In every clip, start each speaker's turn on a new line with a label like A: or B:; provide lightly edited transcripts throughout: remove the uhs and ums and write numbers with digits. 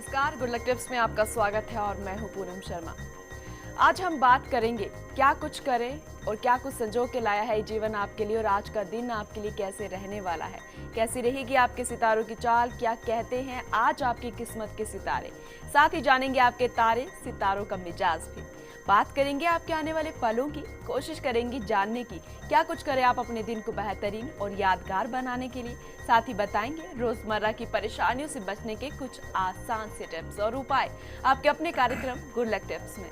A: नमस्कार, good luck tips में आपका स्वागत है और मैं हूं पूनम शर्मा। आज हम बात करेंगे क्या कुछ करें और क्या कुछ संजो के लाया है जीवन आपके लिए और आज का दिन आपके लिए कैसे रहने वाला है, कैसी रहेगी आपके सितारों की चाल, क्या कहते हैं आज आपकी किस्मत के सितारे। साथ ही जानेंगे आपके तारे सितारों का मिजाज भी। बात करेंगे आपके आने वाले पलों की, कोशिश करेंगे जानने की क्या कुछ करें आप अपने दिन को बेहतरीन और यादगार बनाने के लिए। साथ ही बताएंगे रोजमर्रा की परेशानियों से बचने के कुछ आसान से टिप्स और उपाय आपके अपने कार्यक्रम गुड लक टिप्स में।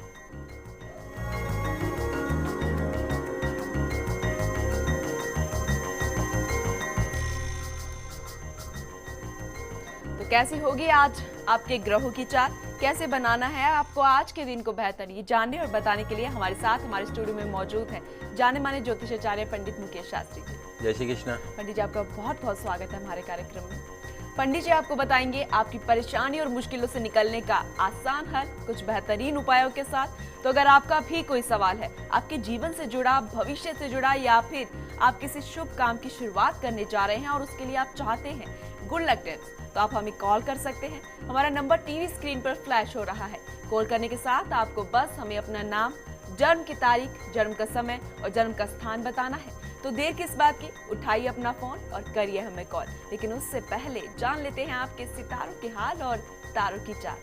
A: तो कैसी होगी आज आपके ग्रहों की चाल, कैसे बनाना है आपको आज के दिन को बेहतर, ये जानने और बताने के लिए हमारे साथ हमारे स्टूडियो में मौजूद है जाने माने ज्योतिषाचार्य पंडित मुकेश शास्त्री जी।
B: जय श्री कृष्ण।
A: पंडित जी आपका बहुत बहुत स्वागत है हमारे कार्यक्रम में। पंडित जी आपको बताएंगे आपकी परेशानी और मुश्किलों से निकलने का आसान हल कुछ बेहतरीन उपायों के साथ। तो अगर आपका भी कोई सवाल है आपके जीवन से जुड़ा, भविष्य से जुड़ा या फिर आप किसी शुभ काम की शुरुआत करने जा रहे हैं और उसके लिए आप चाहते हैं गुड लक टिप्स, तो आप हमें कॉल कर सकते हैं। हमारा नंबर टीवी स्क्रीन पर फ्लैश हो रहा है। कॉल करने के साथ आपको बस हमें अपना नाम, जन्म की तारीख, जन्म का समय और जन्म का स्थान बताना है। तो देर किस बात की, उठाइए अपना फोन और करिए हमें कॉल। लेकिन उससे पहले जान लेते हैं आपके सितारों के हाल और तारों की चाल।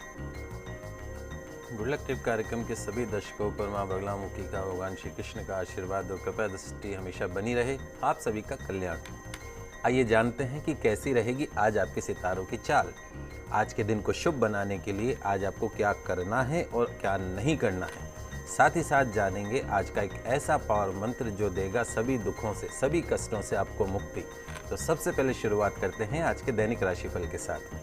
B: गुड लक टिप कार्यक्रम के सभी दर्शकों पर मां बगलामुखी का, भगवान श्री कृष्ण का आशीर्वाद और कृपा दृष्टि हमेशा बनी रहे, आप सभी का कल्याण। आइए जानते हैं कि कैसी रहेगी आज आपके सितारों की चाल। आज के दिन को शुभ बनाने के लिए आज आपको क्या करना है और क्या नहीं करना है। साथ ही साथ जानेंगे आज का एक ऐसा पावर मंत्र जो देगा सभी दुखों से, सभी कष्टों से आपको मुक्ति। तो सबसे पहले शुरुआत करते हैं आज के दैनिक राशिफल के साथ में।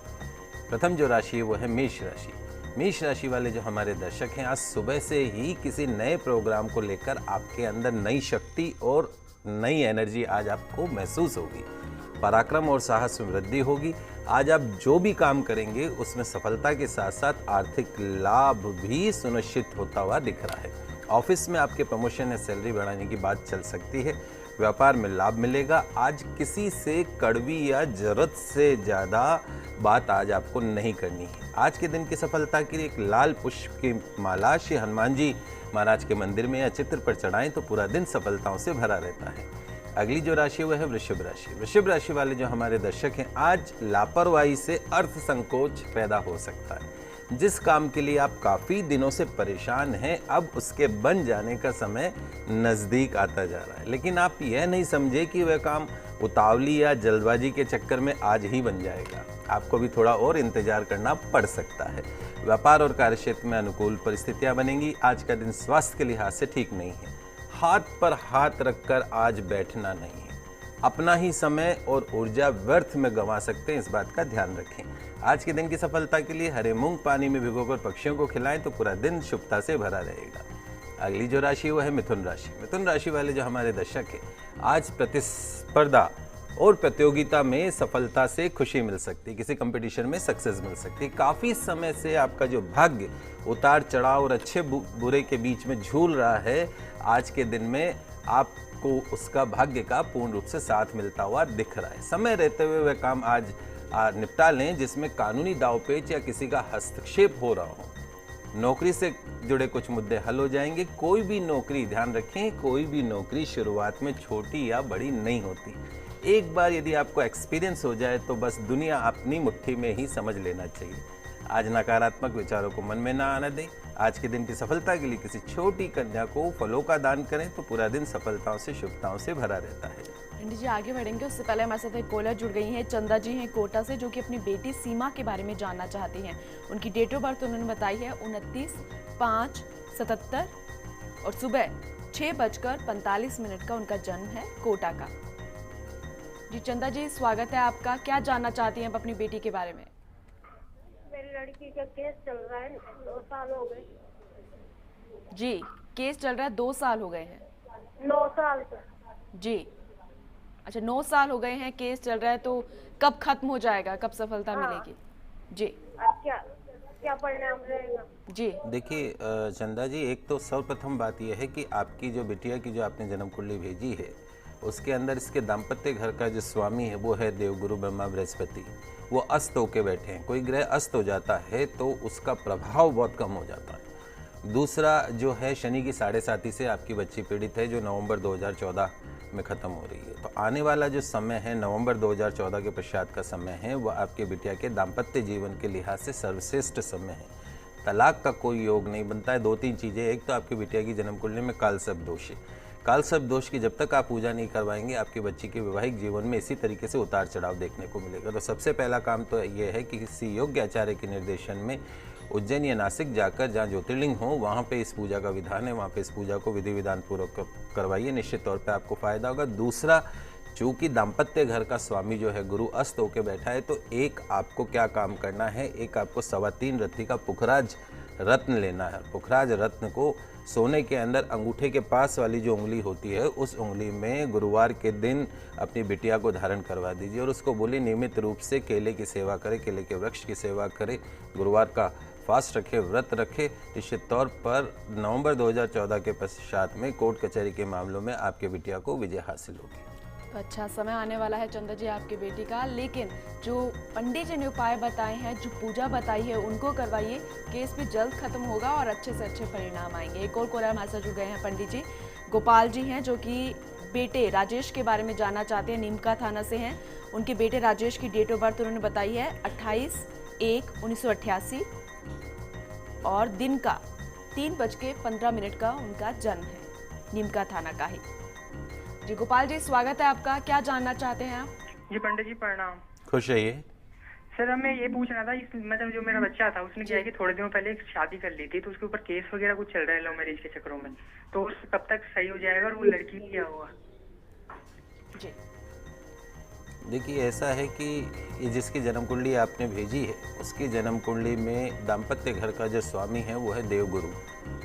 B: प्रथम जो राशि है वो है मेष राशि। मेष राशि वाले जो हमारे दर्शक हैं, आज सुबह से ही किसी नए प्रोग्राम को लेकर आपके अंदर नई शक्ति और नई एनर्जी आज आपको महसूस होगी। पराक्रम और साहस में वृद्धि होगी। आज आप जो भी काम करेंगे उसमें सफलता के साथ साथ आर्थिक लाभ भी सुनिश्चित होता हुआ दिख रहा है। ऑफिस में आपके प्रमोशन या सैलरी बढ़ाने की बात चल सकती है। व्यापार में लाभ मिलेगा। आज किसी से कड़वी या जरूरत से ज़्यादा बात आज आपको नहीं करनी है। आज के दिन की सफलता के लिए एक लाल पुष्प की माला श्री हनुमान जी महाराज के मंदिर में या चित्र पर चढ़ाएं तो पूरा दिन सफलताओं से भरा रहता है। अगली जो राशि वो है वृषभ राशि। वृषभ राशि वाले जो हमारे दर्शक हैं, आज लापरवाही से अर्थ संकोच पैदा हो सकता है। जिस काम के लिए आप काफ़ी दिनों से परेशान हैं, अब उसके बन जाने का समय नज़दीक आता जा रहा है। लेकिन आप यह नहीं समझे कि वह काम उतावली या जल्दबाजी के चक्कर में आज ही बन जाएगा। आपको भी थोड़ा और इंतजार करना पड़ सकता है। व्यापार और कार्यक्षेत्र में अनुकूल परिस्थितियाँ बनेंगी। आज का दिन स्वास्थ्य के लिहाज से ठीक नहीं है। हाथ पर हाथ रखकर आज बैठना नहीं है। अपना ही समय और ऊर्जा व्यर्थ में गंवा सकते हैं, इस बात का ध्यान रखें। आज के दिन की सफलता के लिए हरे मूंग पानी में भिगोकर पक्षियों को खिलाएं तो पूरा दिन शुभता से भरा रहेगा। अगली जो राशि वो है मिथुन राशि। मिथुन राशि वाले जो हमारे दर्शक हैं, आज प्रतिस्पर्धा और प्रतियोगिता में सफलता से खुशी मिल सकती है। किसी कंपटीशन में सक्सेस मिल सकती है। काफ़ी समय से आपका जो भाग्य उतार चढ़ाव और अच्छे बुरे के बीच में झूल रहा है, आज के दिन में आपको उसका भाग्य का पूर्ण रूप से साथ मिलता हुआ दिख रहा है। समय रहते हुए वह काम आज निपटा लें जिसमें कानूनी दावपेच या किसी का हस्तक्षेप हो रहा हो। नौकरी से जुड़े कुछ मुद्दे हल हो जाएंगे। कोई भी नौकरी, ध्यान रखें, कोई भी नौकरी शुरुआत में छोटी या बड़ी नहीं होती। एक बार यदि आपको एक्सपीरियंस हो जाए तो बस दुनिया अपनी मुट्ठी में ही समझ लेना चाहिए। आज नकारात्मक विचारों को मन में ना आने दें। आज के दिन की सफलता के लिए किसी छोटी कन्या को फलों का दान करें तो पूरा दिन सफलताओं से, शुभताओं से भरा रहता है।
A: पंडित जी आगे बढ़ेंगे उससे पहले हमारे साथ एक कॉलर जुड़ गई हैं, चंदा जी हैं कोटा से, जो कि अपनी बेटी सीमा के बारे में जानना चाहती हैं। उनकी डेट ऑफ बर्थ उन्होंने बताई है 29/5/77 और सुबह 6:45 का उनका जन्म है, कोटा का। जी चंदा जी स्वागत है आपका। क्या जानना चाहती हैं आप अपनी बेटी के बारे में?
C: मेरी लड़की का केस चल रहा है, 2 साल हो गए।
A: जी केस चल रहा है, 2 साल हो गए हैं?
C: 9 साल से।
A: जी अच्छा, 9 साल हो गए हैं, केस चल रहा है, तो कब खत्म हो जाएगा, कब सफलता मिलेगी? जी
C: अब क्या परिणाम रहेगा?
A: जी
B: देखिए चंदा जी, एक तो सर्वप्रथम बात यह है कि आपकी जो बिटिया की जो आपने जन्म कुंडली भेजी है उसके अंदर इसके दाम्पत्य घर का जो स्वामी है वो है देवगुरु ब्रह्मा बृहस्पति। वो अस्त होके बैठे हैं। कोई ग्रह अस्त हो जाता है तो उसका प्रभाव बहुत कम हो जाता है। दूसरा जो है शनि की 7.5 से आपकी बच्ची पीड़ित है, जो नवंबर 2014 में ख़त्म हो रही है। तो आने वाला जो समय है नवंबर 2014 के पश्चात का समय है, वह आपके बिटिया के दाम्पत्य जीवन के लिहाज से सर्वश्रेष्ठ समय है। तलाक का कोई योग नहीं बनता है। 2-3 चीज़ें, एक तो आपकी बिटिया की जन्म कुंडली में कालसर्प दोष है। कालसर्प दोष की जब तक आप पूजा नहीं करवाएंगे आपकी बच्ची के वैवाहिक जीवन में इसी तरीके से उतार चढ़ाव देखने को मिलेगा। तो सबसे पहला काम तो ये है कि किसी योग्य आचार्य के निर्देशन में उज्जैन या नासिक जाकर जहाँ ज्योतिर्लिंग हो वहाँ पे इस पूजा का विधान है, वहाँ पे इस पूजा को विधि विधान पूर्वक करवाइए, निश्चित तौर पे आपको फायदा होगा। दूसरा, चूँकि दाम्पत्य घर का स्वामी जो है गुरु अस्त होकर बैठा है, तो एक आपको क्या काम करना है, एक आपको 3.25 रत्ती का पुखराज रत्न लेना है। पुखराज रत्न को सोने के अंदर अंगूठे के पास वाली जो उंगली होती है उस उंगली में गुरुवार के दिन अपनी बिटिया को धारण करवा दीजिए और उसको बोलिए नियमित रूप से केले की सेवा करे, केले के वृक्ष की सेवा करे, गुरुवार का फास्ट रखे, व्रत रखे। निश्चित तौर पर नवंबर 2014 के पश्चात में कोर्ट कचहरी के मामलों में आपके बिटिया को विजय हासिल होगी।
A: तो अच्छा समय आने वाला है चंद्र जी आपकी बेटी का, लेकिन जो पंडित जी ने उपाय बताए हैं, जो पूजा बताई है उनको करवाइए, केस भी जल्द खत्म होगा और अच्छे से अच्छे परिणाम आएंगे। एक और कॉलर हमारे साथ जुड़ गए हैं पंडित जी, गोपाल जी हैं, जो कि बेटे राजेश के बारे में जानना चाहते हैं, नीमका थाना से हैं। उनके बेटे राजेश की डेट ऑफ बर्थ उन्होंने बताई है 28/1/1988 और दिन का 3:15 का उनका जन्म है, नीमका थाना का ही। जी गोपाल जी, स्वागत है आपका, क्या जानना चाहते हैं आप?
D: जी पंडित जी प्रणाम।
B: खुश रहिए।
D: सर हमें ये पूछना था, मतलब जो मेरा बच्चा था उसने क्या है कि थोड़े दिनों पहले एक शादी कर ली थी, तो उसके ऊपर केस वगैरह कुछ चल रहा है लव मैरिज के चक्करों में, तो उसको कब तक सही हो जाएगा और वो लड़की क्या हुआ?
A: जी
B: देखिए, ऐसा है कि ये जिसकी जन्म कुंडली आपने भेजी है उसकी जन्म कुंडली में दाम्पत्य घर का जो स्वामी है वो है देवगुरु।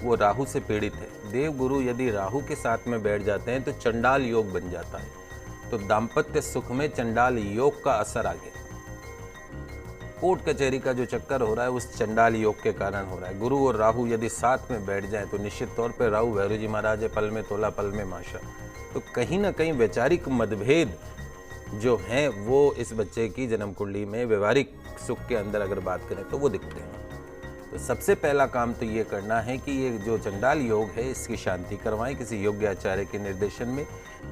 B: वो राहु से पीड़ित है। देवगुरु यदि राहु के साथ में बैठ जाते हैं तो चंडाल योग बन जाता है। तो दाम्पत्य सुख में चंडाल योग का असर आ गया। कोर्ट कचहरी का जो चक्कर हो रहा है उस चंडाल योग के कारण हो रहा है। गुरु और राहु यदि साथ में बैठ जाएं तो निश्चित तौर पर राहु भैरव जी महाराज है, पल में तोला पल में माशा। तो कहीं ना कहीं वैचारिक मतभेद जो हैं वो इस बच्चे की जन्म कुंडली में व्यवहारिक सुख के अंदर अगर बात करें तो वो दिखते हैं। तो सबसे पहला काम तो ये करना है कि ये जो चंडाल योग है इसकी शांति करवाएं किसी योग्य आचार्य के निर्देशन में।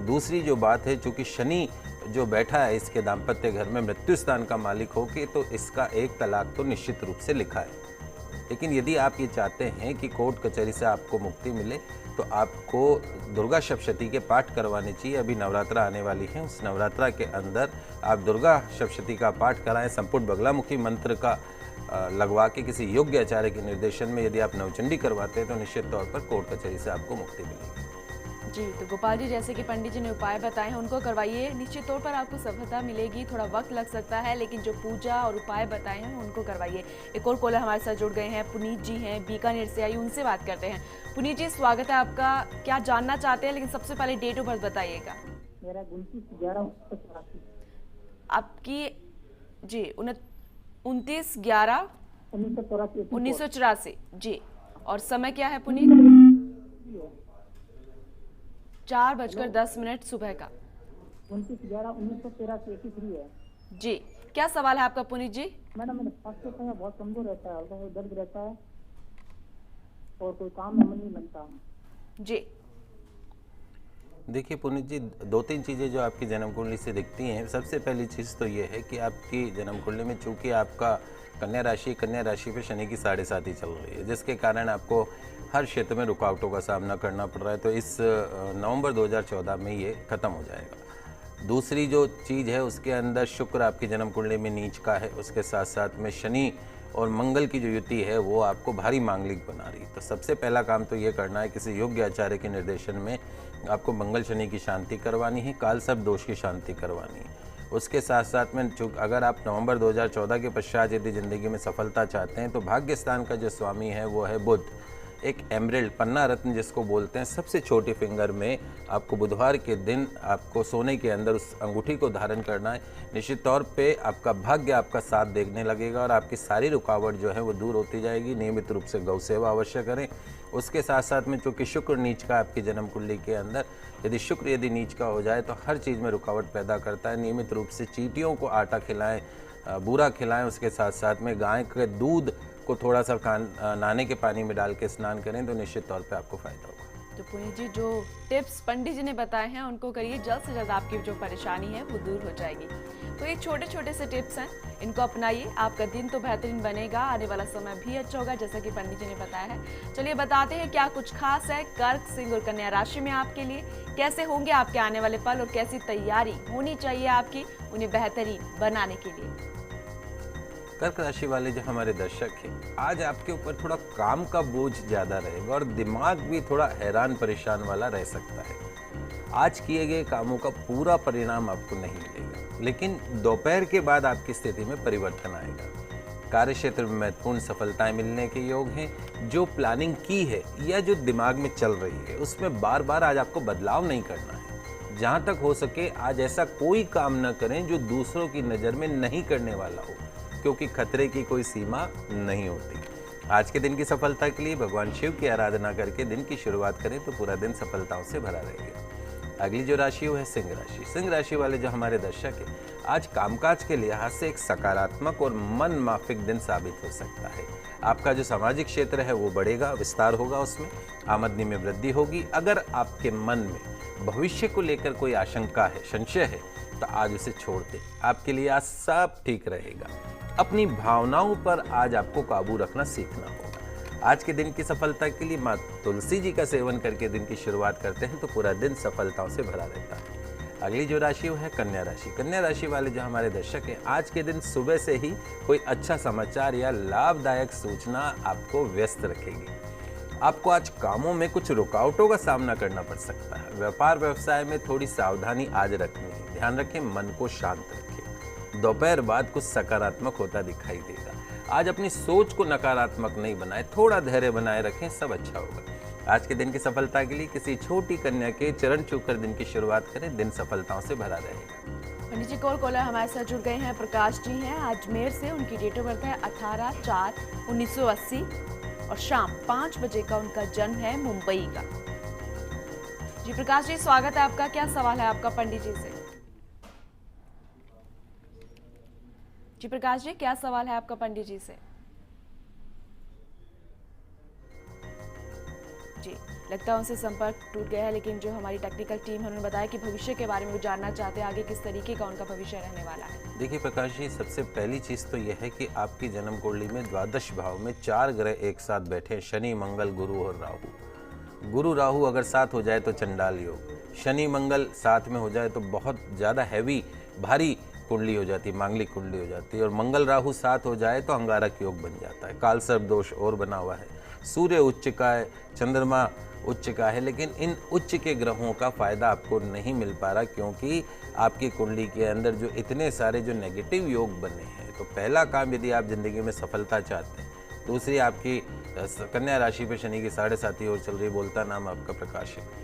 B: दूसरी जो बात है, चूँकि शनि जो बैठा है इसके दाम्पत्य घर में मृत्यु स्थान का मालिक होके, तो इसका एक तलाक तो निश्चित रूप से लिखा है। लेकिन यदि आप ये चाहते हैं कि कोर्ट कचहरी से आपको मुक्ति मिले तो आपको दुर्गा सप्तशती के पाठ करवाने चाहिए। अभी नवरात्रा आने वाली है, उस नवरात्रा के अंदर आप दुर्गा सप्तशती का पाठ कराएं। संपूर्ण बगलामुखी मंत्र का लगवा के किसी योग्य आचार्य के निर्देशन में यदि आप नवचंडी करवाते हैं तो निश्चित तौर पर कोर्ट कचहरी से आपको मुक्ति मिलेगी।
A: जी, तो गोपाल जी जैसे कि पंडित जी ने उपाय बताए हैं उनको करवाइए, निश्चित तौर पर आपको सफलता मिलेगी। थोड़ा वक्त लग सकता है लेकिन जो पूजा और उपाय बताए हैं उनको करवाइए। एक और कॉलर हमारे साथ जुड़ गए हैं, पुनीत जी हैं, बीकानेर से आई, उनसे बात करते हैं। पुनीत जी स्वागत है आपका, क्या जानना चाहते हैं, लेकिन सबसे पहले डेट ऑफ बर्थ बताइएगा।
E: मेरा 29/11/1984।
A: आपकी जी 29/11/1984 जी। और समय क्या है पुनीत? 4:10 सुबह का।
E: 29/11/1983 है
A: जी, क्या सवाल है आपका पुनीत जी?
E: मैडम। मेरे स्वास्थ्य का बहुत कमजोर रहता है, हल्का दर्द रहता है और कोई काम में मन नहीं लगता
A: जी।
B: देखिए पुनीत जी, 2-3 चीज़ें जो आपकी जन्म कुंडली से दिखती हैं। सबसे पहली चीज़ तो ये है कि आपकी जन्म कुंडली में चूंकि आपका कन्या राशि पे शनि की 7.5 चल रही है, जिसके कारण आपको हर क्षेत्र में रुकावटों का सामना करना पड़ रहा है। तो इस नवंबर 2014 में ये ख़त्म हो जाएगा। दूसरी जो चीज़ है उसके अंदर शुक्र आपकी जन्म कुंडली में नीच का है, उसके साथ साथ में शनि और मंगल की जो युति है वो आपको भारी मांगलिक बना रही है। तो सबसे पहला काम तो ये करना है, किसी योग्य आचार्य के निर्देशन में आपको मंगल शनि की शांति करवानी है, कालसर्प दोष की शांति करवानी है। उसके साथ साथ में अगर आप नवंबर 2014 के पश्चात यदि ज़िंदगी में सफलता चाहते हैं तो भाग्य स्थान का जो स्वामी है वो है बुध। एक एमरल्ड पन्ना रत्न जिसको बोलते हैं, सबसे छोटी फिंगर में आपको बुधवार के दिन आपको सोने के अंदर उस अंगूठी को धारण करना है। निश्चित तौर पे आपका भाग्य आपका साथ देखने लगेगा और आपकी सारी रुकावट जो है वो दूर होती जाएगी। नियमित रूप से गौ सेवा अवश्य करें। उसके साथ साथ में चूँकि शुक्र नीच का आपकी जन्म कुंडली के अंदर, यदि नीच का हो जाए तो हर चीज़ में रुकावट पैदा करता है। नियमित रूप से चींटियों को आटा खिलाएं, बूरा खिलाएं। उसके साथ साथ में गाय के दूध को थोड़ा सा नहाने के पानी में डाल के स्नान करें तो निश्चित तौर पे आपको फायदा होगा।
A: तो पुनीत जी, जो टिप्स पंडित जी ने बताए हैं उनको करिए, जल्द से जल्द आपकी जो परेशानी है वो दूर हो जाएगी। तो ये छोटे छोटे से टिप्स हैं, इनको अपनाइए, आपका दिन तो बेहतरीन बनेगा, आने वाला समय भी अच्छा होगा जैसा कि पंडित जी ने बताया है। चलिए बताते हैं क्या कुछ खास है कर्क, सिंह और कन्या राशि में आपके लिए, कैसे होंगे आपके आने वाले पल और कैसी तैयारी होनी चाहिए आपकी उन्हें बेहतरीन बनाने के लिए।
B: कर्क राशि वाले जो हमारे दर्शक हैं, आज आपके ऊपर थोड़ा काम का बोझ ज़्यादा रहेगा और दिमाग भी थोड़ा हैरान परेशान वाला रह सकता है। आज किए गए कामों का पूरा परिणाम आपको नहीं मिलेगा, लेकिन दोपहर के बाद आपकी स्थिति में परिवर्तन आएगा। कार्य क्षेत्र में महत्वपूर्ण सफलताएं मिलने के योग हैं। जो प्लानिंग की है या जो दिमाग में चल रही है उसमें बार बार आज आपको बदलाव नहीं करना है। जहाँ तक हो सके आज ऐसा कोई काम न करें जो दूसरों की नज़र में नहीं करने वाला हो, क्योंकि खतरे की कोई सीमा नहीं होती। आज के दिन की सफलता के लिए भगवान शिव की आराधना करके दिन की शुरुआत करें तो पूरा दिन सफलताओं से भरा रहेगा। अगली जो राशि वो है सिंह राशि। सिंह राशि वाले जो हमारे दर्शक हैं, आज कामकाज के लिहाज से एक सकारात्मक और मन माफिक दिन साबित हो सकता है। आपका जो सामाजिक क्षेत्र है वो बढ़ेगा, विस्तार होगा, उसमें आमदनी में वृद्धि होगी। अगर आपके मन में भविष्य को लेकर कोई आशंका है, संशय है, तो आज उसे छोड़ दें। आपके लिए आज सब ठीक रहेगा। अपनी भावनाओं पर आज आपको काबू रखना सीखना होगा। आज के दिन की सफलता के लिए माँ तुलसी जी का सेवन करके दिन की शुरुआत करते हैं तो पूरा दिन सफलताओं से भरा रहता है। अगली जो राशि वो है कन्या राशि। कन्या राशि वाले जो हमारे दर्शक हैं, आज के दिन सुबह से ही कोई अच्छा समाचार या लाभदायक सूचना आपको व्यस्त रखेगी। आपको आज कामों में कुछ रुकावटों का सामना करना पड़ सकता है। व्यापार व्यवसाय में थोड़ी सावधानी आज रखनी है। ध्यान रखें, मन को शांत रखें। दोपहर बाद कुछ सकारात्मक होता दिखाई देगा। आज अपनी सोच को नकारात्मक नहीं बनाए, थोड़ा धैर्य बनाए रखें, सब अच्छा होगा। आज के दिन की सफलता के लिए किसी छोटी कन्या के चरण छूकर दिन की शुरुआत करें, दिन सफलताओं से भरा रहेगा।
A: पंडित जी कॉलर हमारे साथ जुड़ गए हैं। प्रकाश जी हैं अजमेर से, उनकी डेट ऑफ बर्थ है 18/4/1980 और शाम 5 बजे का उनका जन्म है, मुंबई का। जी प्रकाश जी, स्वागत है आपका। क्या सवाल है आपका पंडित जी से? जी प्रकाश जी, क्या सवाल है आपका पंडित जी से? जी लगता है उनसे संपर्क टूट गया है, लेकिन जो हमारी टेक्निकल टीम है उन्होंने बताया कि भविष्य के बारे में वो जानना चाहते हैं, आगे किस तरीके का उनका भविष्य रहने वाला है।
B: देखिए प्रकाश जी, सबसे पहली चीज़ तो यह है कि आपकी जन्म कुंडली में द्वादश भाव में 4 ग्रह एक साथ बैठे हैं, शनि, मंगल, गुरु और राहु। गुरु राहु अगर साथ हो जाए तो चंडाल योग, शनि मंगल साथ में हो जाए तो बहुत ज़्यादा हैवी भारी कुंडली हो जाती है, मांगलिक कुंडली हो जाती है। और मंगल राहु साथ हो जाए तो अंगारक योग बन जाता है। काल सर्प दोष और बना हुआ है। सूर्य उच्च का है, चंद्रमा उच्च का है, लेकिन इन उच्च के ग्रहों का फायदा आपको नहीं मिल पा रहा, क्योंकि आपकी कुंडली के अंदर जो इतने सारे जो नेगेटिव योग बने हैं। तो पहला काम, यदि आप जिंदगी में सफलता चाहते हैं, दूसरी आपकी कन्या राशि पे शनि की 7.5 ओर चल रही, बोलता नाम आपका प्रकाश है।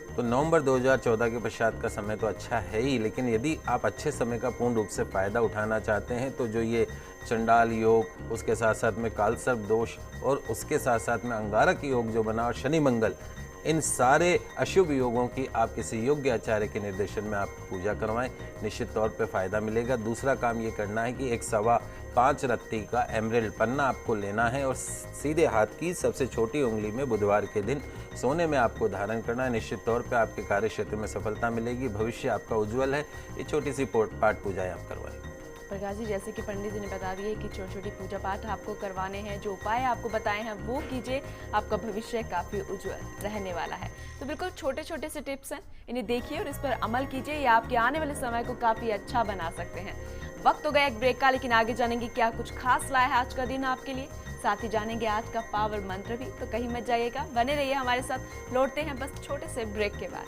B: तो नवंबर 2014 के पश्चात का समय तो अच्छा है ही, लेकिन यदि आप अच्छे समय का पूर्ण रूप से फायदा उठाना चाहते हैं तो जो ये चंडाल योग, उसके साथ साथ में कालसर्प दोष और उसके साथ साथ में अंगारक योग जो बना और शनि मंगल, इन सारे अशुभ योगों की आप किसी योग्य आचार्य के निर्देशन में आप पूजा करवाएं, निश्चित तौर पे फायदा मिलेगा। दूसरा काम ये करना है कि एक 5.25 रत्ती का एमरल्ड पन्ना आपको लेना है और सीधे हाथ की सबसे छोटी उंगली में बुधवार के दिन सोने में आपको धारण करना है। निश्चित तौर पे आपके कार्य क्षेत्र में सफलता मिलेगी, भविष्य आपका उज्जवल है। ये छोटी सी पाठ पूजाएं आप करवाएं।
A: प्रकाश जी, जैसे कि पंडित जी ने बता दिए कि छोटी छोटी पूजा पाठ आपको करवाने हैं, जो उपाय आपको बताए हैं वो कीजिए, आपका भविष्य काफी उज्जवल रहने वाला है। तो बिल्कुल छोटे छोटे से टिप्स हैं, इन्हें देखिए और इस पर अमल कीजिए, ये आपके आने वाले समय को काफी अच्छा बना सकते हैं। वक्त हो गया एक ब्रेक का, लेकिन आगे जानेंगे क्या कुछ खास लाया है आज का दिन आपके लिए, साथ ही जानेंगे आज का पावर मंत्र भी। तो कहीं मत जाइएगा, बने रहिए हमारे साथ। लौटते हैं बस छोटे से ब्रेक के बाद।